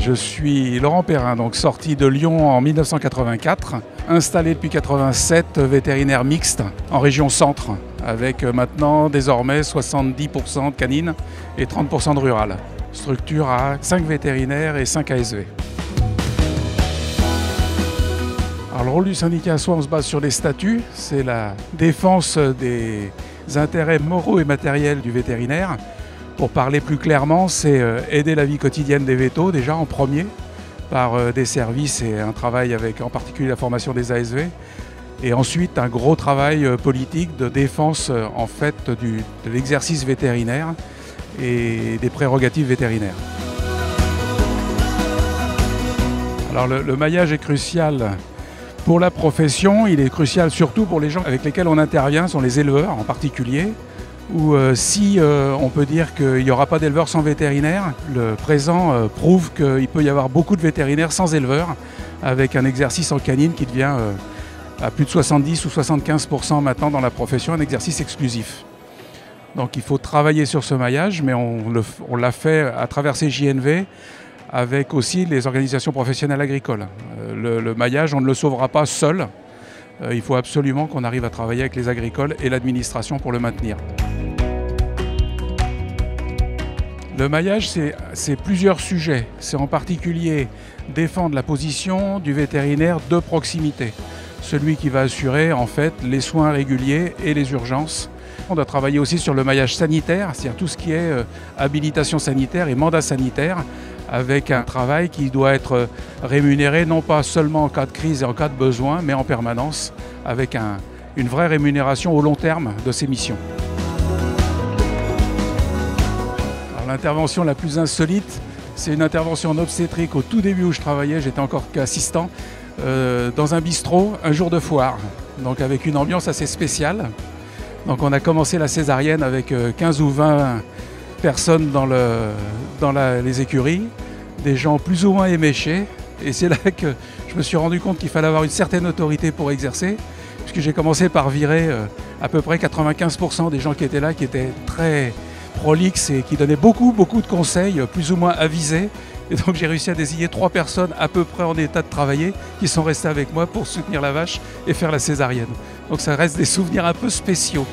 Je suis Laurent Perrin, donc sorti de Lyon en 1984, installé depuis 1987, vétérinaire mixte en région centre, avec maintenant désormais 70% de canines et 30% de rural. Structure à 5 vétérinaires et 5 ASV. Alors, le rôle du syndicat Soins, on se base sur les statuts, c'est la défense des intérêts moraux et matériels du vétérinaire. Pour parler plus clairement, c'est aider la vie quotidienne des vétos, déjà en premier, par des services et un travail avec en particulier la formation des ASV. Et ensuite, un gros travail politique de défense en fait, de l'exercice vétérinaire et des prérogatives vétérinaires. Alors, le maillage est crucial pour la profession, il est crucial surtout pour les gens avec lesquels on intervient, sont les éleveurs en particulier, où si on peut dire qu'il n'y aura pas d'éleveurs sans vétérinaires, le présent prouve qu'il peut y avoir beaucoup de vétérinaires sans éleveurs, avec un exercice en canine qui devient à plus de 70 ou 75% maintenant dans la profession, un exercice exclusif. Donc il faut travailler sur ce maillage, mais on l'a fait à travers ces JNV, avec aussi les organisations professionnelles agricoles. Le maillage, on ne le sauvera pas seul. Il faut absolument qu'on arrive à travailler avec les agricoles et l'administration pour le maintenir. Le maillage, c'est plusieurs sujets. C'est en particulier défendre la position du vétérinaire de proximité. Celui qui va assurer en fait les soins réguliers et les urgences. On doit travailler aussi sur le maillage sanitaire, c'est-à-dire tout ce qui est habilitation sanitaire et mandat sanitaire, avec un travail qui doit être rémunéré non pas seulement en cas de crise et en cas de besoin, mais en permanence, avec une vraie rémunération au long terme de ces missions. L'intervention la plus insolite, c'est une intervention en obstétrique au tout début où je travaillais, j'étais encore qu'assistant, dans un bistrot, un jour de foire, donc avec une ambiance assez spéciale. Donc on a commencé la césarienne avec 15 ou 20 personnes dans les écuries, des gens plus ou moins éméchés, et c'est là que je me suis rendu compte qu'il fallait avoir une certaine autorité pour exercer, puisque j'ai commencé par virer à peu près 95% des gens qui étaient là, qui étaient très prolixes et qui donnaient beaucoup de conseils, plus ou moins avisés. Et donc j'ai réussi à désigner 3 personnes à peu près en état de travailler qui sont restées avec moi pour soutenir la vache et faire la césarienne. Donc ça reste des souvenirs un peu spéciaux.